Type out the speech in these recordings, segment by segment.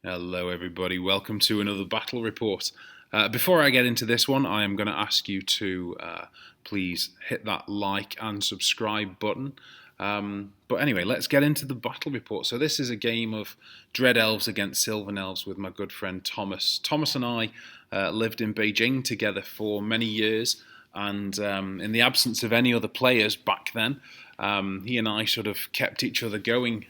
Hello, everybody. Welcome to another battle report. Before I get into this one, I am going to ask you to please hit that like and subscribe button. But anyway, let's get into the battle report. So this is a game of Dread Elves against Sylvan Elves with my good friend Thomas. Thomas and I lived in Beijing together for many years, and in the absence of any other players back then, he and I sort of kept each other going.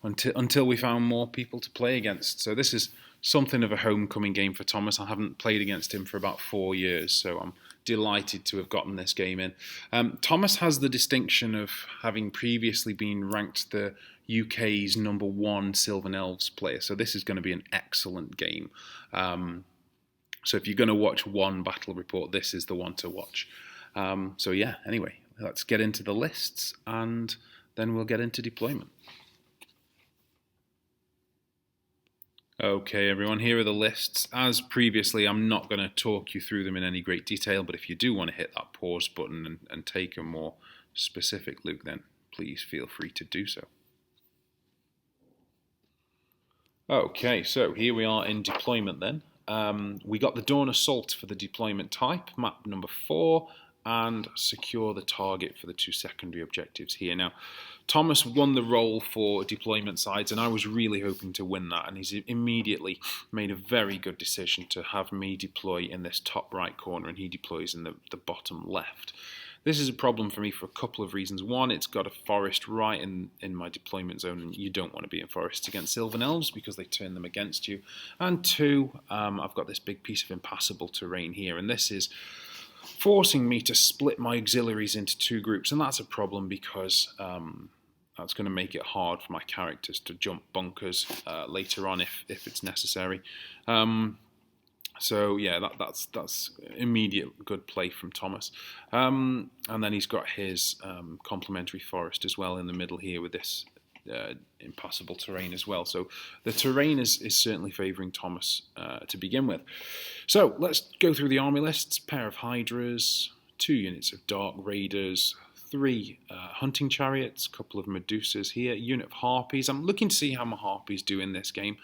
Until we found more people to play against. So this is something of a homecoming game for Thomas. I haven't played against him for about 4 years, so I'm delighted to have gotten this game in. Thomas has the distinction of having previously been ranked the UK's #1 Sylvan Elves player, so this is going to be an excellent game. So if you're going to watch one battle report, this is the one to watch. So yeah, anyway, let's get into the lists, and then we'll get into deployment. Okay, everyone, here are the lists. As previously, I'm not going to talk you through them in any great detail, but if you do want to hit that pause button and take a more specific look, then please feel free to do so. Okay, so here we are in deployment then. We got the Dawn Assault for the deployment type, map number 4, and secure the target for the 2 secondary objectives here. Now, Thomas won the role for deployment sides, and I was really hoping to win that, and he's immediately made a very good decision to have me deploy in this top right corner, and he deploys in the bottom left. This is a problem for me for a couple of reasons. One, it's got a forest right in my deployment zone, and you don't want to be in forests against Sylvan Elves because they turn them against you. And two, I've got this big piece of impassable terrain here, and this is forcing me to split my auxiliaries into 2 groups, and that's a problem because that's going to make it hard for my characters to jump bunkers later on if it's necessary. So yeah, that's immediate good play from Thomas. And then he's got his complementary forest as well in the middle here with this impassable terrain as well. So the terrain is certainly favouring Thomas to begin with. So let's go through the army lists. Pair of Hydras, 2 units of Dark Raiders, 3 hunting chariots, couple of Medusas here, unit of Harpies. I'm looking to see how my Harpies do in this game.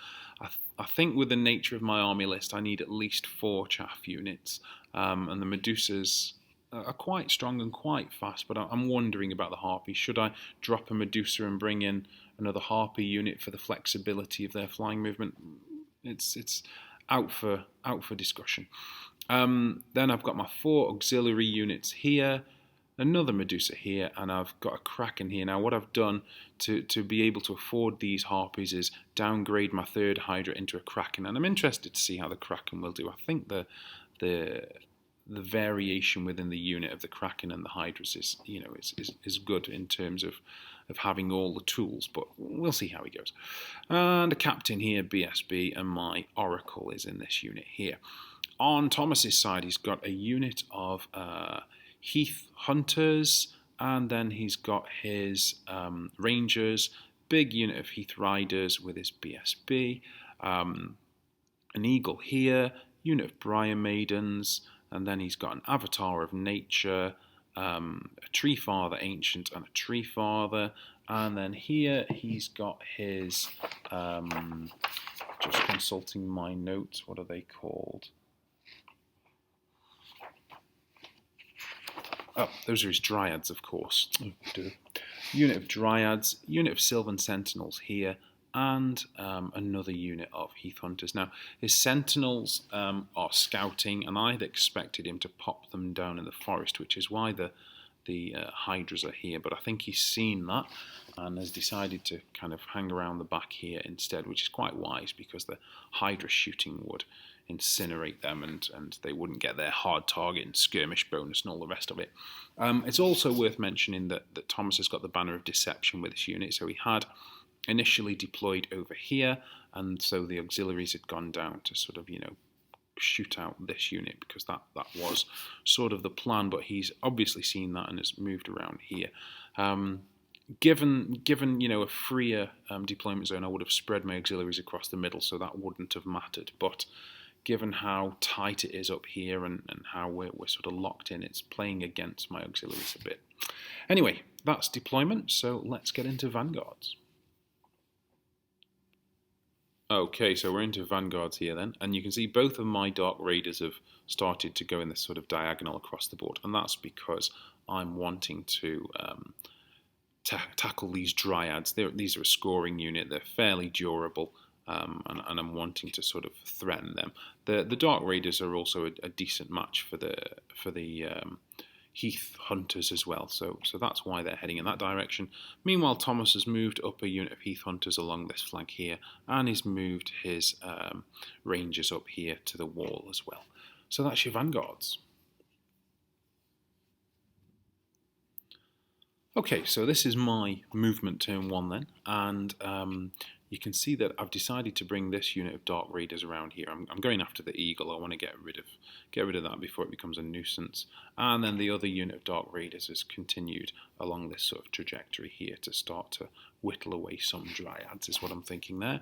I think with the nature of my army list, I need at least 4 chaff units, and the Medusas are quite strong and quite fast, but I'm wondering about the Harpies. Should I drop a Medusa and bring in another Harpy unit for the flexibility of their flying movement? It's out for discussion. Then I've got my 4 auxiliary units here, another Medusa here, and I've got a Kraken here. Now what I've done to be able to afford these Harpies is downgrade my 3rd Hydra into a Kraken, and I'm interested to see how the Kraken will do. I think the variation within the unit of the Kraken and the Hydras is good in terms of having all the tools, but we'll see how he goes. And a Captain here, BSB, and my Oracle is in this unit here. On Thomas's side, he's got a unit of Heath Hunters, and then he's got his Rangers, big unit of Heath Riders with his BSB, an Eagle here, unit of Briar Maidens, and then he's got an Avatar of Nature, a Tree Father Ancient, and a Tree Father. And then here he's got his, just consulting my notes, what are they called? Oh, those are his Dryads, of course. Unit of Dryads, unit of Sylvan Sentinels here, and another unit of Heath Hunters. Now, his Sentinels are scouting, and I'd expected him to pop them down in the forest, which is why the Hydras are here, but I think he's seen that and has decided to kind of hang around the back here instead, which is quite wise because the Hydra shooting would incinerate them and they wouldn't get their hard target and skirmish bonus and all the rest of it. It's also worth mentioning that Thomas has got the Banner of Deception with this unit, so he had initially deployed over here, and so the auxiliaries had gone down to sort of, shoot out this unit because that was sort of the plan, but he's obviously seen that and has moved around here. Given a freer deployment zone, I would have spread my auxiliaries across the middle, so that wouldn't have mattered, but given how tight it is up here and how we're sort of locked in, it's playing against my auxiliaries a bit. Anyway, that's deployment, so let's get into vanguards. Okay, so we're into vanguards here then, and you can see both of my Dark Raiders have started to go in this sort of diagonal across the board, and that's because I'm wanting to tackle these dryads. These are a scoring unit. They're fairly durable, and I'm wanting to sort of threaten them. The Dark Raiders are also a decent match for the Heath Hunters as well. So that's why they're heading in that direction. Meanwhile, Thomas has moved up a unit of Heath Hunters along this flank here, and he's moved his Rangers up here to the wall as well. So that's your vanguards. Okay, so this is my movement turn 1 then, and you can see that I've decided to bring this unit of Dark Raiders around here. I'm going after the Eagle. I want to get rid of that before it becomes a nuisance. And then the other unit of Dark Raiders has continued along this sort of trajectory here to start to whittle away some Dryads, is what I'm thinking there.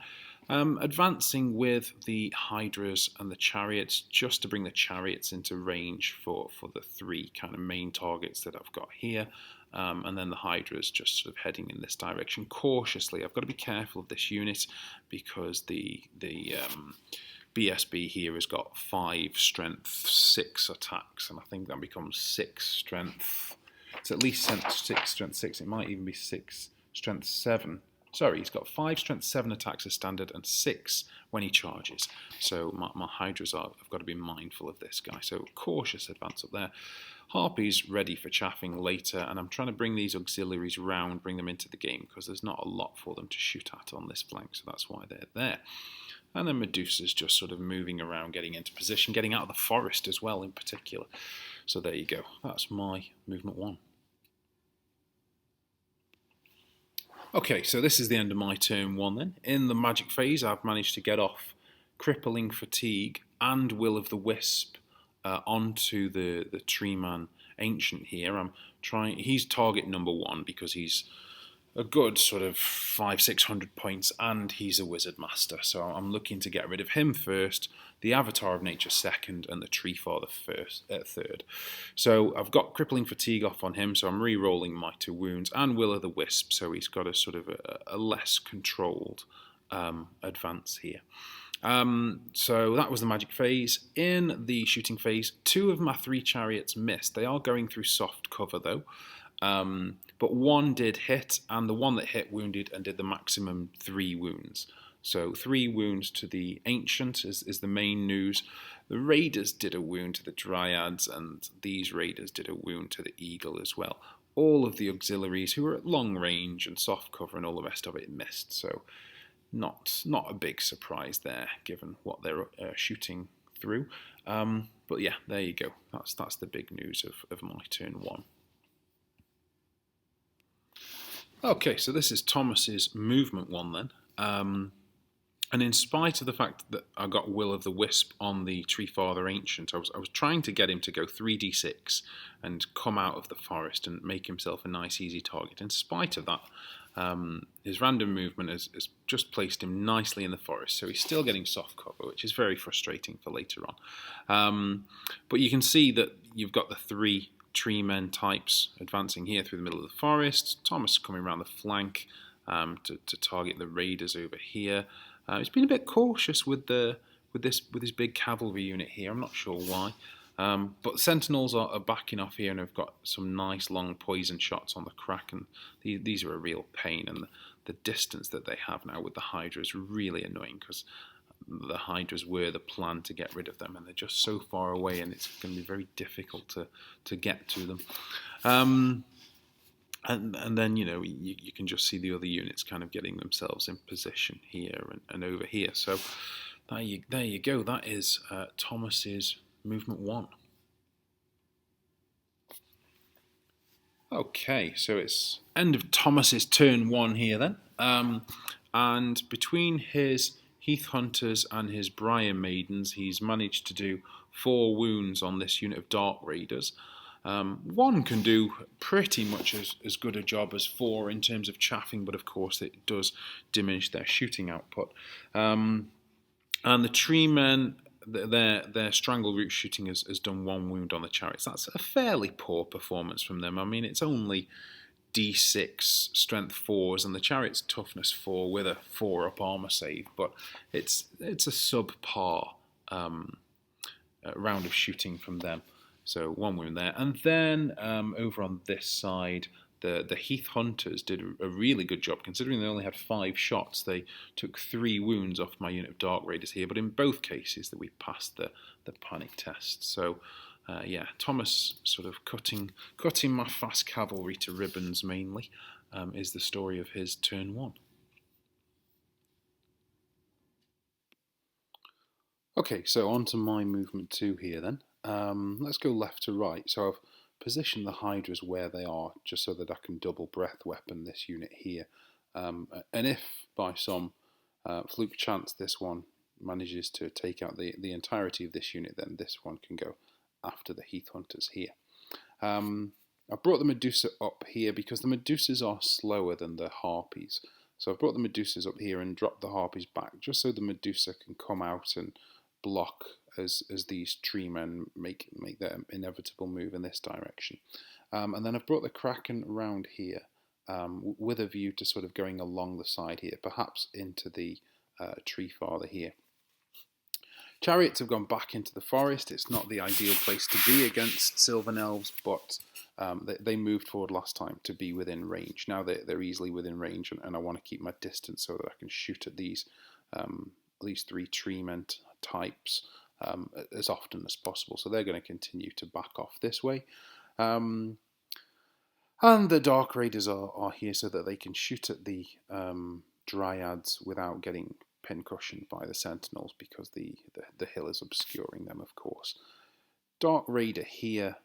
Advancing with the Hydras and the Chariots, just to bring the Chariots into range for the 3 kind of main targets that I've got here. And then the Hydra is just sort of heading in this direction cautiously. I've got to be careful of this unit because the BSB here has got 5 strength 6 attacks, and I think that becomes 6 strength. It's at least 6 strength 6. It might even be 6 strength 7. Sorry, he's got 5 strength 7 attacks as standard and 6 when he charges. So my Hydras I've got to be mindful of this guy. So cautious advance up there. Harpy's ready for chaffing later, and I'm trying to bring these auxiliaries round, bring them into the game, because there's not a lot for them to shoot at on this flank, so that's why they're there. And then Medusa's just sort of moving around, getting into position, getting out of the forest as well in particular. So there you go. That's my movement 1. Okay, so this is the end of my turn 1 then. In the magic phase, I've managed to get off Crippling Fatigue and Will of the Wisp onto the Tree-Man Ancient here. He's target number 1 because he's a good sort of 500-600 points, and he's a Wizard Master. So I'm looking to get rid of him first, the Avatar of Nature second, and the Tree Father third. So I've got Crippling Fatigue off on him, so I'm re-rolling my 2 wounds, and Will of the Wisp, so he's got a sort of a less controlled advance here. So that was the magic phase. In the shooting phase, 2 of my 3 chariots missed. They are going through soft cover though. But 1 did hit, and the one that hit wounded and did the maximum 3 wounds. So 3 wounds to the Ancient is the main news. The Raiders did a wound to the Dryads, and these Raiders did a wound to the Eagle as well. All of the auxiliaries who were at long range and soft cover and all the rest of it missed. So not a big surprise there, given what they're shooting through. But yeah, there you go. That's the big news of my turn 1. Okay, so this is Thomas's movement 1 then. And in spite of the fact that I got Will of the Wisp on the Tree Father Ancient, I was trying to get him to go 3d6 and come out of the forest and make himself a nice easy target. In spite of that, his random movement has just placed him nicely in the forest, so he's still getting soft cover, which is very frustrating for later on. But you can see that you've got the 3 tree men types advancing here through the middle of the forest. Thomas coming around the flank to target the raiders over here. He's been a bit cautious with his big cavalry unit here. I'm not sure why. But Sentinels are backing off here and have got some nice long poison shots on the crack, and these are a real pain, and the distance that they have now with the Hydra is really annoying because the Hydras were the plan to get rid of them, and they're just so far away, and it's going to be very difficult to get to them. And then, you can just see the other units kind of getting themselves in position here and over here. So there you go. That is Thomas's movement 1. Okay, so it's end of Thomas's turn 1 here then. And between his Heath Hunters and his Briar Maidens, he's managed to do 4 wounds on this unit of Dark Raiders. 1 can do pretty much as good a job as 4 in terms of chaffing, but of course it does diminish their shooting output. And the tree men, their strangle root shooting has done 1 wound on the chariots. That's a fairly poor performance from them. I mean, it's only D6 strength 4s and the chariot's toughness 4 with a 4 up armor save, but it's a subpar round of shooting from them. So 1 wound there. And then over on this side, the Heath Hunters did a really good job. Considering they only had 5 shots, they took 3 wounds off my unit of Dark Raiders here, but in both cases that we passed the panic test. So yeah, Thomas sort of cutting my fast cavalry to ribbons mainly is the story of his turn 1. Okay, so on to my movement 2 here then. Let's go left to right. So I've positioned the Hydras where they are just so that I can double breath weapon this unit here. And if by some fluke chance this one manages to take out the entirety of this unit, then this one can go after the Heath Hunters here. I've brought the Medusa up here because the Medusas are slower than the Harpies. So I've brought the Medusas up here and dropped the Harpies back just so the Medusa can come out and block as these tree men make their inevitable move in this direction. And then I've brought the Kraken around here with a view to sort of going along the side here, perhaps into the tree father here. Chariots have gone back into the forest. It's not the ideal place to be against Sylvan Elves, but they moved forward last time to be within range. Now they're easily within range, and I want to keep my distance so that I can shoot at these 3 tree men types as often as possible. So they're going to continue to back off this way. And the Dark Raiders are here so that they can shoot at the Dryads without getting pincushioned by the Sentinels because the hill is obscuring them, of course. Dark Raider here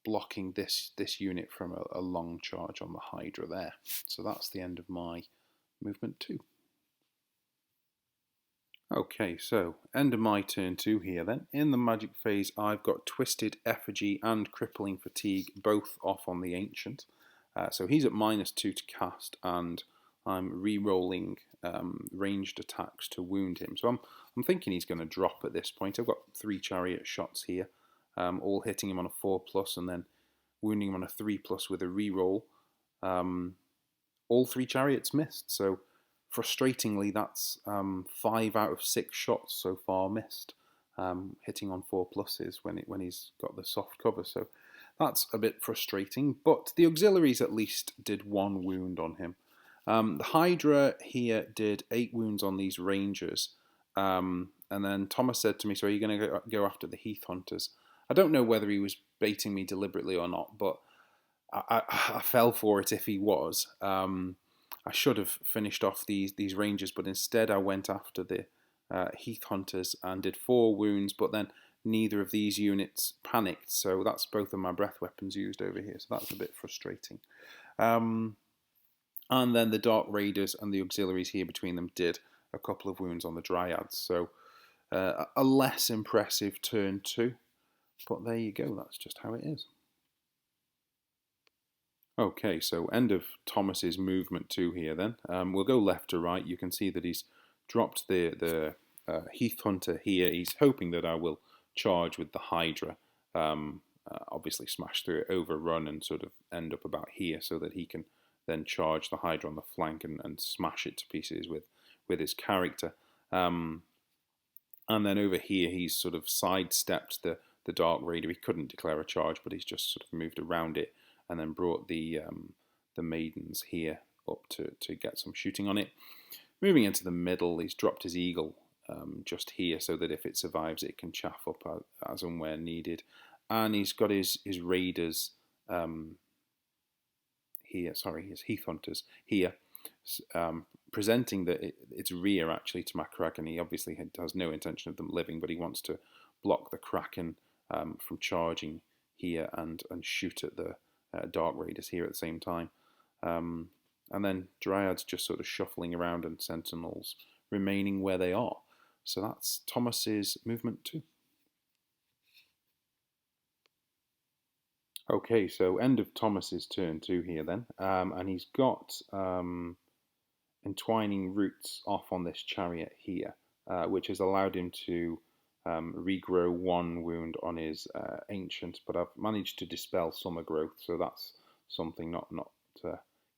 blocking this unit from a long charge on the Hydra there. So that's the end of my movement 2. Okay, so end of my turn 2 here then. In the magic phase, I've got Twisted Effigy and Crippling Fatigue, both off on the Ancient. So he's at -2 to cast, and I'm re-rolling ranged attacks to wound him. So I'm thinking he's going to drop at this point. I've got 3 chariot shots here, all hitting him on a 4+, and then wounding him on a 3+ with a re-roll. All 3 chariots missed, so frustratingly, that's 5 out of 6 shots so far missed, hitting on 4+s when he's got the soft cover. So that's a bit frustrating, but the auxiliaries at least did 1 wound on him. The Hydra here did 8 wounds on these Rangers, and then Thomas said to me, so are you going to go after the Heath Hunters? I don't know whether he was baiting me deliberately or not, but I fell for it if he was. I should have finished off these Rangers, but instead I went after the Heath Hunters and did 4 wounds, but then neither of these units panicked, so that's both of my breath weapons used over here, so that's a bit frustrating. And then the Dark Raiders and the auxiliaries here between them did a couple of wounds on the Dryads, so a less impressive turn 2, but there you go, that's just how it is. Okay, so end of Thomas's movement 2 here then. We'll go left to right. You can see that he's dropped the Heath Hunter here. He's hoping that I will charge with the Hydra. Obviously smash through it, overrun, and sort of end up about here so that he can then charge the Hydra on the flank and smash it to pieces with his character. And then over here he's sort of sidestepped the Dark Raider. He couldn't declare a charge, but he's just sort of moved around it and then brought the maidens here up to get some shooting on it. Moving into the middle, he's dropped his eagle just here so that if it survives, it can chaff up as and where needed. And he's got his raiders here, his Heath Hunters here, presenting its rear actually to my Kraken. He obviously has no intention of them living, but he wants to block the Kraken from charging here and shoot at the Dark Raiders here at the same time. And then Dryads just sort of shuffling around and Sentinels remaining where they are. So that's Thomas's movement 2. Okay, so end of Thomas's turn 2 here then. And he's got entwining roots off on this chariot here, which has allowed him to regrow 1 wound on his ancient, but I've managed to dispel summer growth, so that's something not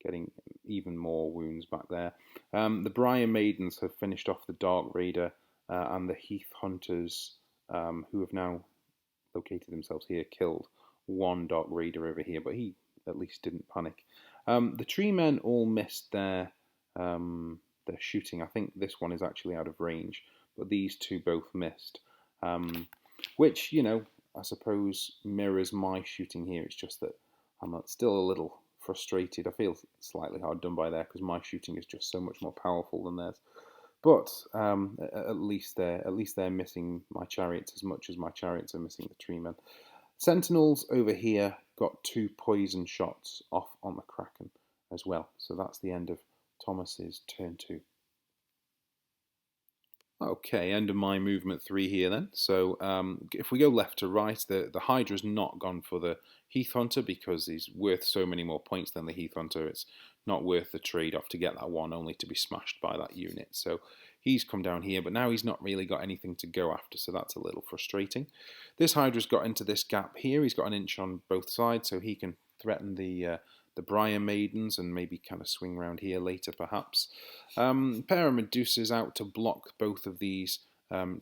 getting even more wounds back there. The Briar Maidens have finished off the Dark Raider and the Heath Hunters, who have now located themselves here, killed one Dark Raider over here, but he at least didn't panic. The tree men all missed their shooting. I think this one is actually out of range, but these two both missed, which, you know, I suppose mirrors my shooting here. It's just that I'm still a little frustrated. I feel slightly hard done by there because my shooting is just so much more powerful than theirs. But at least they're missing my chariots as much as my chariots are missing the tree men. Sentinels over here got 2 poison shots off on the Kraken as well. So that's the end of Thomas's turn 2. Okay, end of my movement 3 here then. So if we go left to right, the Hydra's not gone for the Heath Hunter because he's worth so many more points than the Heath Hunter. It's not worth the trade-off to get that one, only to be smashed by that unit. So he's come down here, but now he's not really got anything to go after, so that's a little frustrating. This Hydra's got into this gap here. He's got an inch on both sides, so he can threaten the Briar Maidens and maybe kind of swing around here later perhaps. Pair of Medusas out to block both of these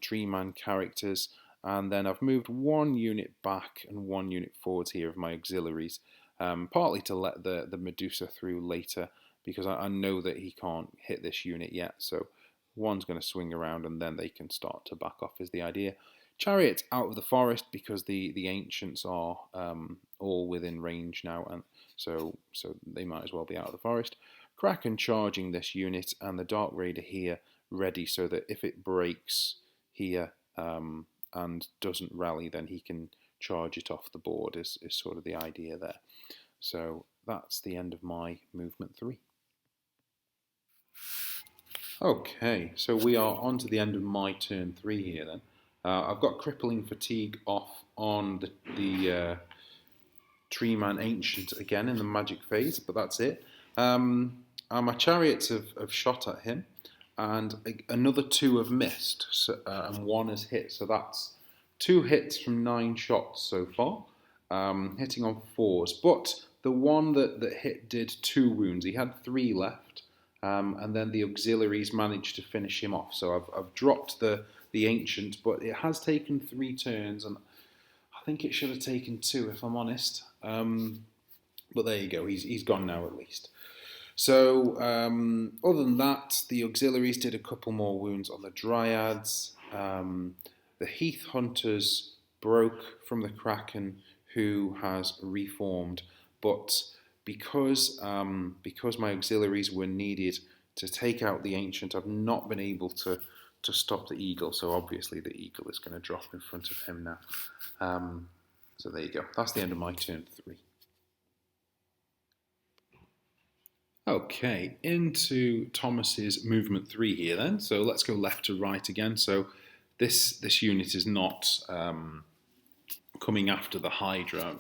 Tree Man characters, and then I've moved 1 unit back and 1 unit forwards here of my auxiliaries, partly to let the Medusa through later because I know that he can't hit this unit yet, so one's going to swing around and then they can start to back off is the idea. Chariots out of the forest because the ancients are all within range now, and so they might as well be out of the forest. Kraken charging this unit, and the Dark Raider here ready so that if it breaks here and doesn't rally, then he can charge it off the board is sort of the idea there. So that's the end of my movement 3. Okay, so we are on to the end of my turn 3 here then. I've got Crippling Fatigue off on the Tree Man Ancient again in the magic phase, but that's it. My chariots have shot at him, and another 2 have missed, and 1 has hit. So that's 2 hits from 9 shots so far, hitting on 4s. But the one that hit did 2 wounds. He had 3 left, and then the auxiliaries managed to finish him off. So I've dropped the Ancient, but it has taken 3 turns, and I think it should have taken 2 if I'm honest. But there you go, he's gone now at least. So other than that, the auxiliaries did a couple more wounds on the Dryads. The Heath Hunters broke from the Kraken, who has reformed, but because my auxiliaries were needed to take out the Ancient, I've not been able to stop the Eagle, so obviously the Eagle is going to drop in front of him now. So there you go. That's the end of my turn 3. Okay, into Thomas's movement 3 here then. So let's go left to right again. So this unit is not coming after the Hydra.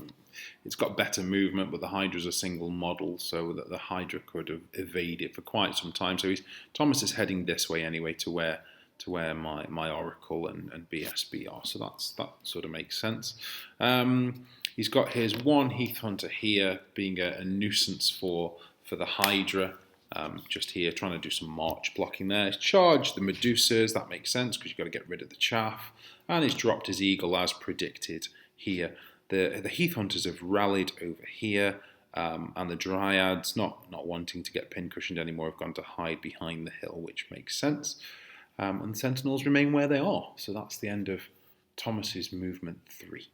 It's got better movement, but the Hydra's a single model, so that the Hydra could have evaded for quite some time. So Thomas is heading this way anyway to where my Oracle and BSB are. So that sort of makes sense. He's got his 1 Heath Hunter here, being a nuisance for the Hydra. Just here, trying to do some march blocking there. He's charged the Medusas, that makes sense because you've got to get rid of the chaff. And he's dropped his Eagle as predicted here. The Heath Hunters have rallied over here, and the Dryads, not wanting to get pincushioned anymore, have gone to hide behind the hill, which makes sense. And the Sentinels remain where they are. So that's the end of Thomas's movement 3.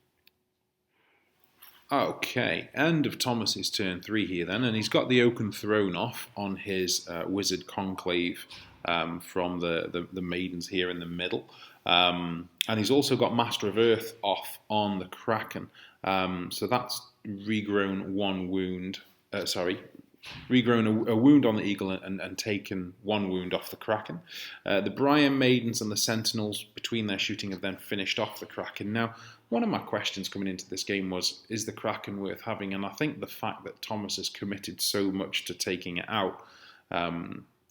Okay, end of Thomas's turn 3 here then, and he's got the Oaken Throne off on his Wizard Conclave from the Maidens here in the middle. And he's also got Master of Earth off on the Kraken. So that's regrown 1 wound. Regrown a wound on the Eagle and taken 1 wound off the Kraken. The Briar Maidens and the Sentinels, between their shooting, have then finished off the Kraken. Now, one of my questions coming into this game was, is the Kraken worth having? And I think the fact that Thomas has committed so much to taking it out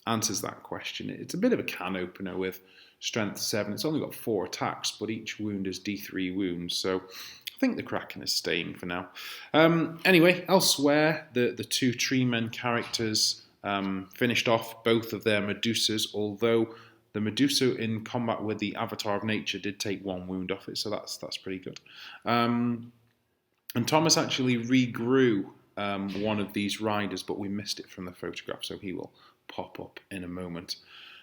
answers that question. It's a bit of a can opener with strength 7. It's only got 4 attacks, but each wound is D3 wounds. So I think the Kraken is staying for now. Anyway, elsewhere, the two tree men characters finished off both of their Medusas, although the Medusa in combat with the Avatar of Nature did take one wound off it, so that's pretty good. And Thomas actually regrew one of these riders, but we missed it from the photograph, so he will pop up in a moment.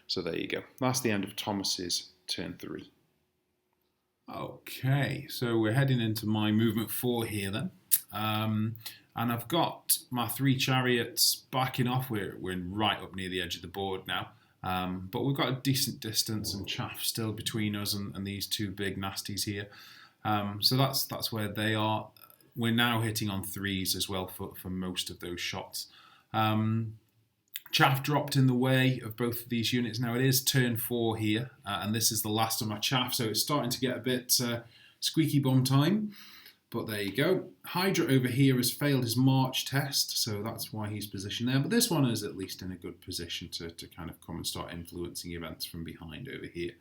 So there you go. That's the end of Thomas's turn 3. Okay, so we're heading into my movement 4 here then. And I've got my 3 chariots backing off. We're right up near the edge of the board now. But we've got a decent distance and chaff still between us and these 2 big nasties here. So that's where they are. We're now hitting on 3s as well for most of those shots. Chaff dropped in the way of both of these units. Now it is turn 4 here, and this is the last of my chaff, so it's starting to get a bit squeaky bum time. But there you go. Hydra over here has failed his march test, so that's why he's positioned there. But this one is at least in a good position to kind of come and start influencing events from behind over here.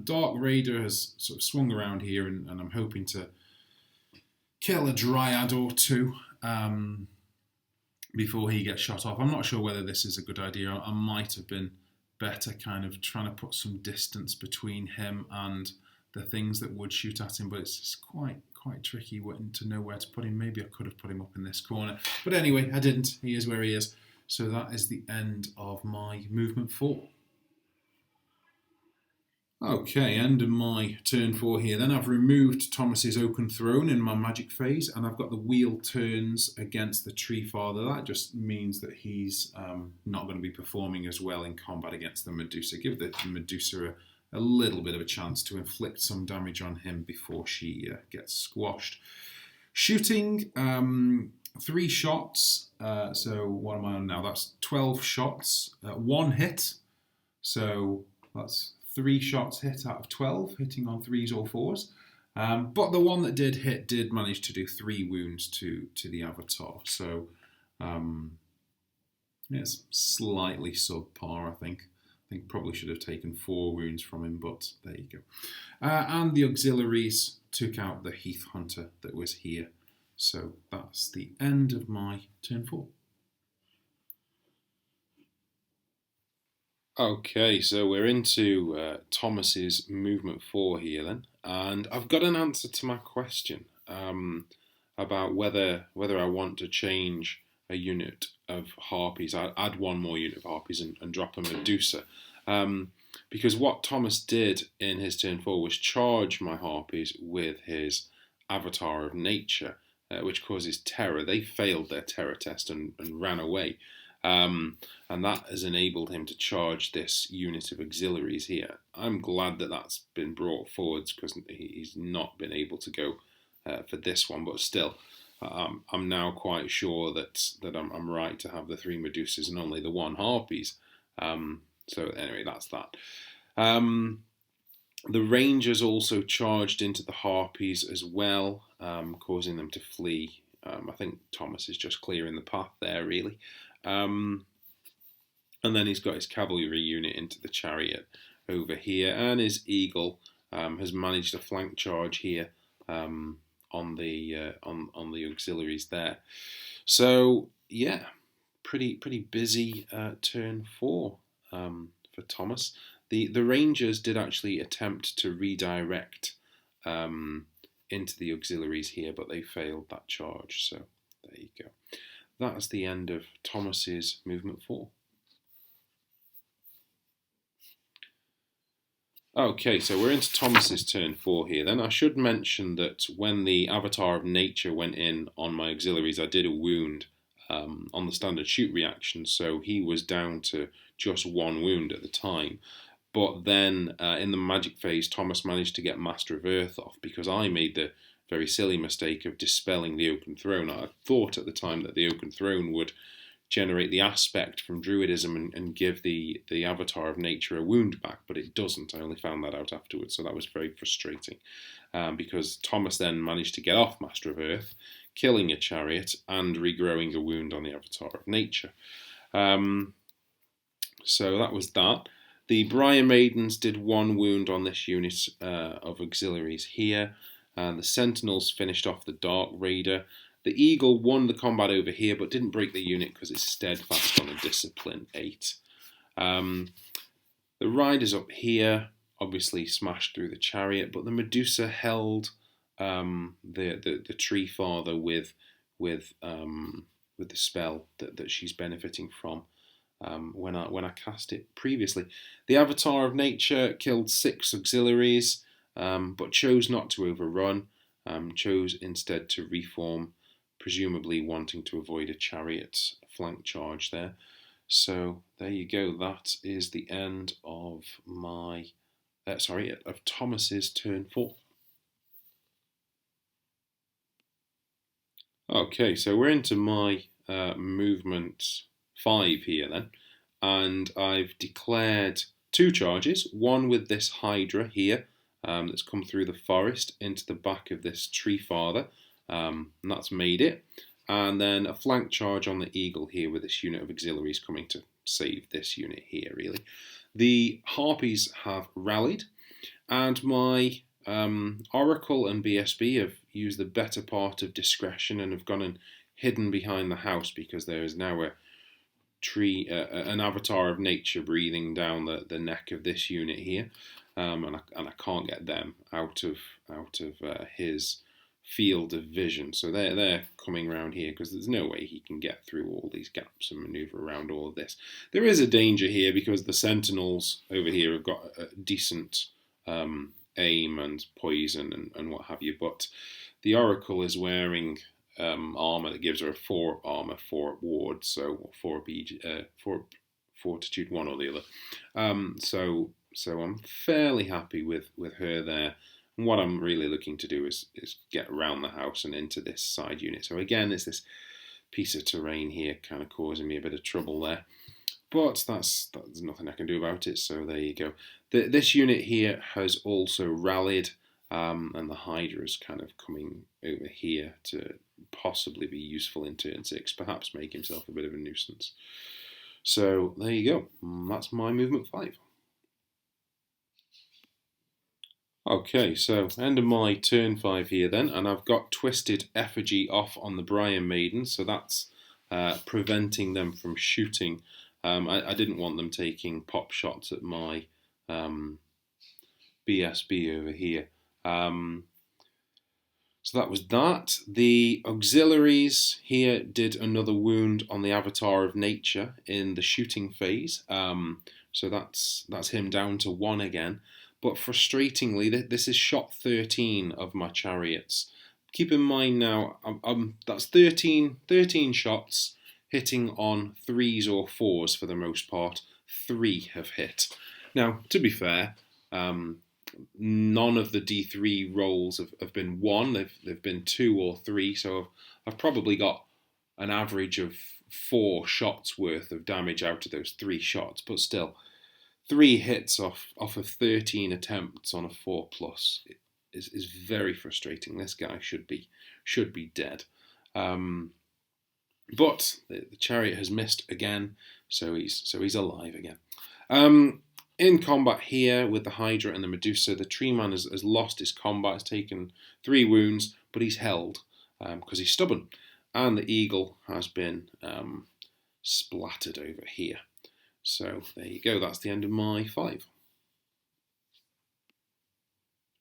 Dark Raider has sort of swung around here, and I'm hoping to kill a Dryad or 2. Before he gets shot off. I'm not sure whether this is a good idea. I might have been better kind of trying to put some distance between him and the things that would shoot at him, but it's quite tricky to know where to put him. Maybe I could have put him up in this corner. But anyway, I didn't. He is where he is. So that is the end of my movement 4. Okay, end of my turn 4 here. Then I've removed Thomas's Oaken Throne in my magic phase, and I've got the wheel turns against the Tree Father. That just means that he's not going to be performing as well in combat against the Medusa. Give the Medusa a little bit of a chance to inflict some damage on him before she gets squashed. Shooting, 3 shots. So what am I on now? That's 12 shots. 1 hit. So that's 3 shots hit out of 12, hitting on 3s or 4s. But the one that did hit did manage to do 3 wounds to the Avatar. So it's slightly subpar, I think. I think probably should have taken 4 wounds from him, but there you go. And the auxiliaries took out the Heath Hunter that was here. So that's the end of my turn 4. Okay, so we're into Thomas's movement 4 here then, and I've got an answer to my question about whether I want to change a unit of harpies. I'd add 1 more unit of harpies and drop a Medusa, because what Thomas did in his turn 4 was charge my harpies with his Avatar of Nature, which causes terror. They failed their terror test and ran away. And that has enabled him to charge this unit of auxiliaries here. I'm glad that that's been brought forwards because he's not been able to go for this one, but still, I'm now quite sure that I'm right to have the 3 Medusas and only the 1 Harpies. So anyway, that's that. The Rangers also charged into the Harpies as well, causing them to flee. I think Thomas is just clearing the path there, really. And then he's got his cavalry unit into the chariot over here, and his eagle has managed a flank charge here on the auxiliaries there. So yeah, pretty busy turn 4 for Thomas. The Rangers did actually attempt to redirect into the auxiliaries here, but they failed that charge. So there you go. That's the end of Thomas's movement 4. Okay, so we're into Thomas's turn 4 here. Then I should mention that when the Avatar of Nature went in on my auxiliaries, I did a wound on the standard shoot reaction, so he was down to just 1 wound at the time. But then in the magic phase, Thomas managed to get Master of Earth off because I made the very silly mistake of dispelling the Oaken Throne. I thought at the time that the Oaken Throne would generate the aspect from Druidism and give the Avatar of Nature a wound back, but it doesn't. I only found that out afterwards, so that was very frustrating because Thomas then managed to get off Master of Earth, killing a chariot and regrowing a wound on the Avatar of Nature. So that was that. The Briar Maidens did 1 wound on this unit of auxiliaries here. And the Sentinels finished off the Dark Raider. The Eagle won the combat over here, but didn't break the unit because it's steadfast on a Discipline 8. The Riders up here obviously smashed through the Chariot, but the Medusa held the Tree Father with the spell that she's benefiting from when I cast it previously. The Avatar of Nature killed 6 auxiliaries, but chose not to overrun. Chose instead to reform, presumably wanting to avoid a Chariot flank charge there. So there you go. That is the end of my of Thomas's turn 4. Okay, so we're into my movement 5 here then, and I've declared 2 charges. One with this Hydra here that's come through the forest into the back of this Tree Father, and that's made it. And then a flank charge on the Eagle here with this unit of auxiliaries coming to save this unit here, really. The Harpies have rallied, and my Oracle and BSB have used the better part of discretion and have gone and hidden behind the house because there is now a tree, an Avatar of Nature breathing down the neck of this unit here, and I can't get them out of his field of vision. So they're coming around here because there's no way he can get through all these gaps and maneuver around all of this. There is a danger here because the Sentinels over here have got a decent aim and poison and what have you, but the Oracle is wearing armor that gives her a 4 armor, 4 ward, so 4 fortitude, one or the other. So I'm fairly happy with her there. And what I'm really looking to do is get around the house and into this side unit. So again, it's this piece of terrain here kind of causing me a bit of trouble there. But there's nothing I can do about it, so there you go. This unit here has also rallied, and the Hydra is kind of coming over here to possibly be useful in turn 6, perhaps make himself a bit of a nuisance. So there you go. That's my movement 5. Okay, so end of my turn 5 here then, and I've got Twisted Effigy off on the Briar Maiden, so that's preventing them from shooting. I didn't want them taking pop shots at my BSB over here. So that was that. The auxiliaries here did another wound on the Avatar of Nature in the shooting phase. So that's him down to 1 again. But frustratingly, this is shot 13 of my chariots. Keep in mind now, that's 13 shots hitting on 3s or 4s for the most part. 3 have hit. Now, to be fair, none of the D3 rolls have been 1. They've been 2 or 3. So I've probably got an average of 4 shots worth of damage out of those 3 shots. But still, 3 hits off of 13 attempts on a 4+ is very frustrating. This guy should be dead. But the chariot has missed again, so he's alive again. In combat here with the Hydra and the Medusa, the Tree Man has lost his combat. He's taken 3 wounds, but he's held because he's stubborn. And the Eagle has been splattered over here. So there you go, that's the end of my 5.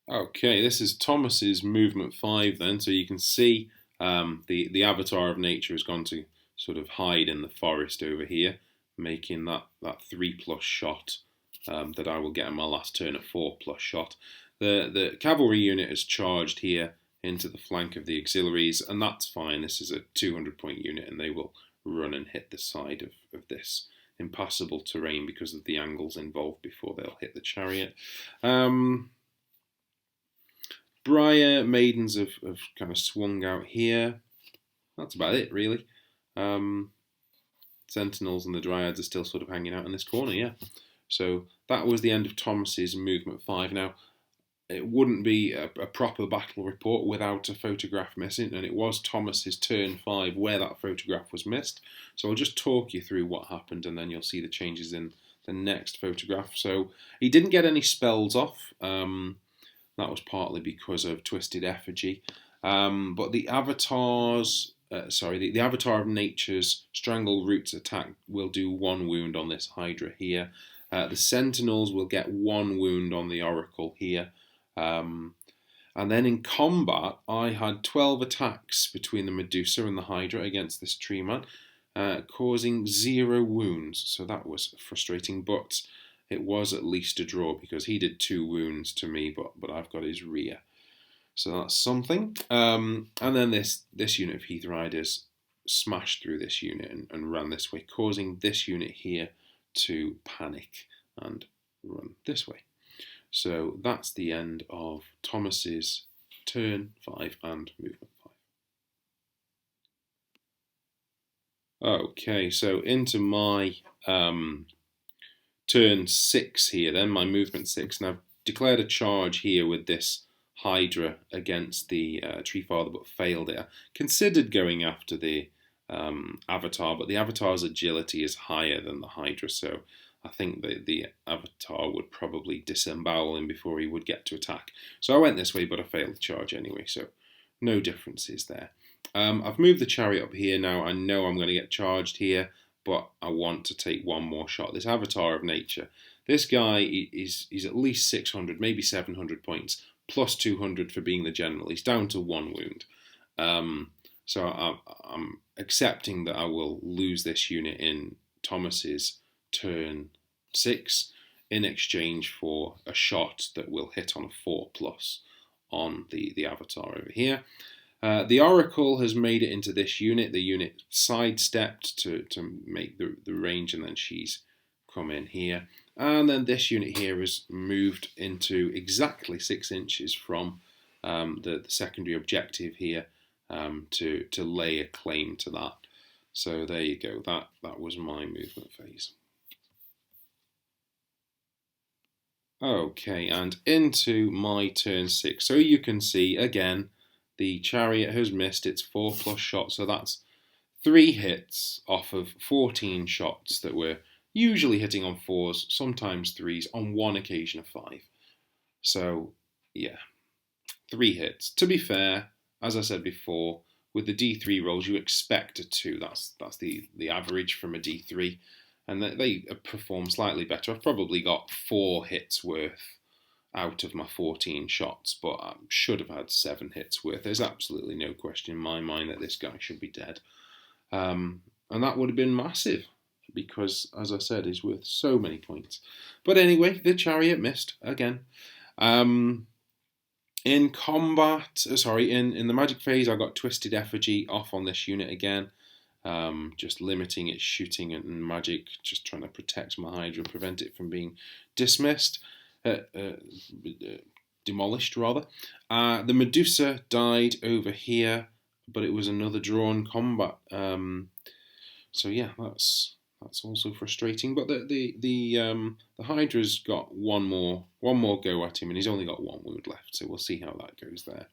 Okay, this is Thomas's movement 5 then, so you can see the Avatar of Nature has gone to sort of hide in the forest over here, making that 3+ shot that I will get in my last turn, a 4+ shot. The cavalry unit has charged here into the flank of the auxiliaries, and that's fine. This is a 200-point unit, and they will run and hit the side of this impassable terrain because of the angles involved before they'll hit the chariot. Briar Maidens have kind of swung out here. That's about it, really. Sentinels and the Dryads are still sort of hanging out in this corner, yeah. So that was the end of Thomas's movement 5. Now, it wouldn't be a proper battle report without a photograph missing, and it was Thomas's turn 5 where that photograph was missed. So I'll just talk you through what happened, and then you'll see the changes in the next photograph. So he didn't get any spells off. That was partly because of Twisted Effigy. But the avatars, the Avatar of Nature's Strangle Roots attack will do 1 wound on this Hydra here. The Sentinels will get 1 wound on the Oracle here. And then in combat, I had 12 attacks between the Medusa and the Hydra against this tree man, causing 0 wounds. So that was frustrating, but it was at least a draw because he did 2 wounds to me, but I've got his rear. So that's something. And then this unit of Heath Riders smashed through this unit and ran this way, causing this unit here to panic and run this way. So that's the end of Thomas's turn 5 and movement 5. Okay, so into my turn 6 here then, my movement 6. And I've declared a charge here with this Hydra against the Tree Father, but failed it. I considered going after the Avatar, but the Avatar's agility is higher than the Hydra, so I think that the Avatar would probably disembowel him before he would get to attack. So I went this way, but I failed the charge anyway, so no differences there. I've moved the chariot up here now. I know I'm going to get charged here, but I want to take 1 more shot. This Avatar of Nature, this guy is at least 600, maybe 700 points, plus 200 for being the general. He's down to 1 wound. So I'm accepting that I will lose this unit in Thomas's turn 6 in exchange for a shot that will hit on a 4+ on the Avatar over here. The Oracle has made it into this unit. The unit sidestepped to make the range, and then she's come in here. And then this unit here has moved into exactly 6 inches from the secondary objective here to lay a claim to that. So there you go. That was my movement phase. Okay, and into my turn 6. So you can see, again, the chariot has missed its 4+ shot. So that's 3 hits off of 14 shots that were usually hitting on 4s, sometimes 3s, on 1 occasion of 5. So, yeah, 3 hits. To be fair, as I said before, with the D3 rolls, you expect a 2. That's the average from a D3. And they perform slightly better. I've probably got 4 hits worth out of my 14 shots, but I should have had 7 hits worth. There's absolutely no question in my mind that this guy should be dead. And that would have been massive, because, as I said, he's worth so many points. But anyway, the chariot missed again. In combat, in the magic phase, I got Twisted Effigy off on this unit again. Just limiting its shooting and magic, just trying to protect my Hydra, prevent it from being dismissed, demolished rather. The Medusa died over here, but it was another drawn combat. So yeah, that's also frustrating. But the Hydra's got one more go at him, and he's only got 1 wound left. So we'll see how that goes there.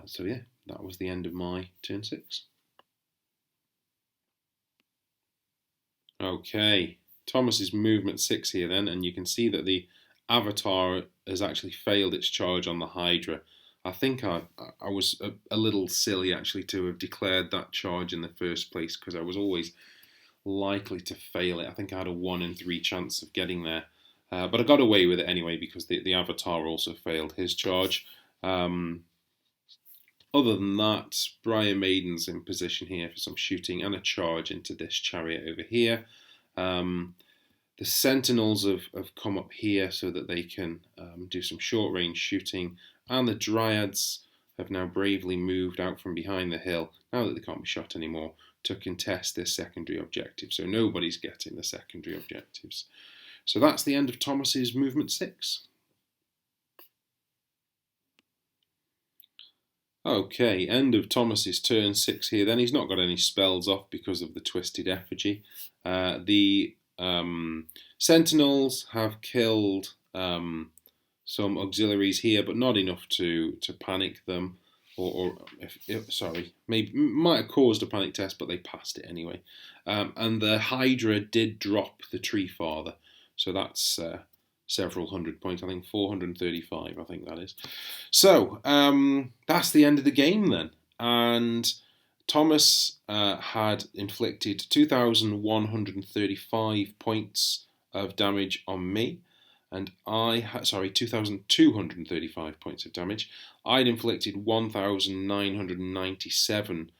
So yeah, that was the end of my turn 6. Okay, Thomas's movement 6 here then, and you can see that the Avatar has actually failed its charge on the Hydra. I think I was a little silly actually to have declared that charge in the first place, because I was always likely to fail it. I think I had a 1 in 3 chance of getting there, but I got away with it anyway because the Avatar also failed his charge. Other than that, Briar Maiden's in position here for some shooting and a charge into this chariot over here. The Sentinels have come up here so that they can do some short range shooting, and the Dryads have now bravely moved out from behind the hill, now that they can't be shot anymore, to contest this secondary objective. So nobody's getting the secondary objectives. So that's the end of Thomas's movement 6. Okay, end of Thomas's turn 6 here then. He's not got any spells off because of the Twisted Effigy. The Sentinels have killed some auxiliaries here, but not enough to panic them. Maybe might have caused a panic test, but they passed it anyway. And the Hydra did drop the Tree Father, so that's several hundred points. I think 435, I think that is. So, that's the end of the game then. And Thomas had inflicted 2,135 points of damage on me. And I had, 2,235 points of damage. I'd inflicted 1,997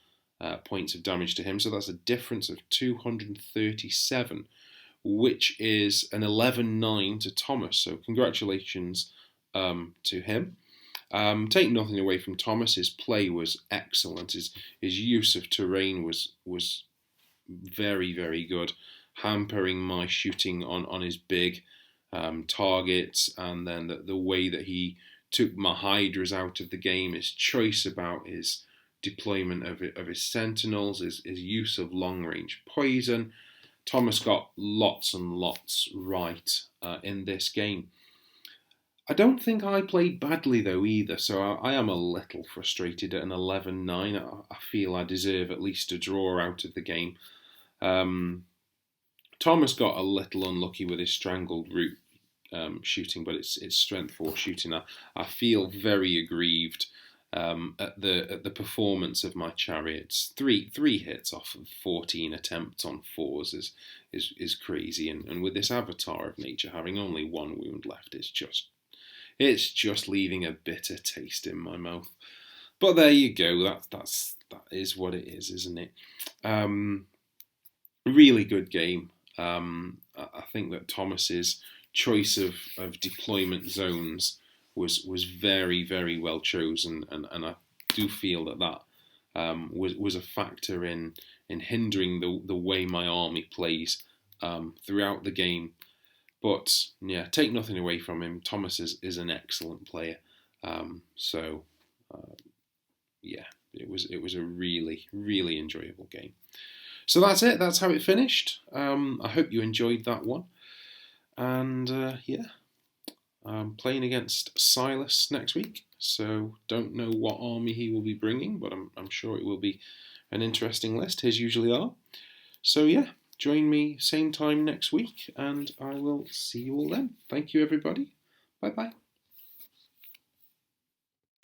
points of damage to him. So that's a difference of 237, which is an 11-9 to Thomas. So congratulations to him. Take nothing away from Thomas. His play was excellent. His use of terrain was very, very good, hampering my shooting on his big targets, and then the way that he took my Hydras out of the game, his choice about his deployment of his Sentinels, his use of long-range poison. Thomas got lots and lots right in this game. I don't think I played badly though either, so I am a little frustrated at an 11-9. I feel I deserve at least a draw out of the game. Thomas got a little unlucky with his strangled root shooting, but it's strength 4 shooting. I feel very aggrieved at the performance of my chariots. Three hits off of 14 attempts on 4s is crazy, and with this avatar of nature having only 1 wound left, it's just leaving a bitter taste in my mouth. But there you go. That is what it is, isn't it? Really good game. I think that Thomas's choice of deployment zones was very, very well chosen, and I do feel that was a factor in hindering the way my army plays throughout the game. But yeah, take nothing away from him. Thomas is an excellent player. Yeah, it was a really, really enjoyable game. So that's it. That's how it finished. I hope you enjoyed that one. And yeah, I'm playing against Silas next week. So don't know what army he will be bringing, but I'm sure it will be an interesting list. His usually are. So yeah, join me same time next week, and I will see you all then. Thank you, everybody. Bye-bye.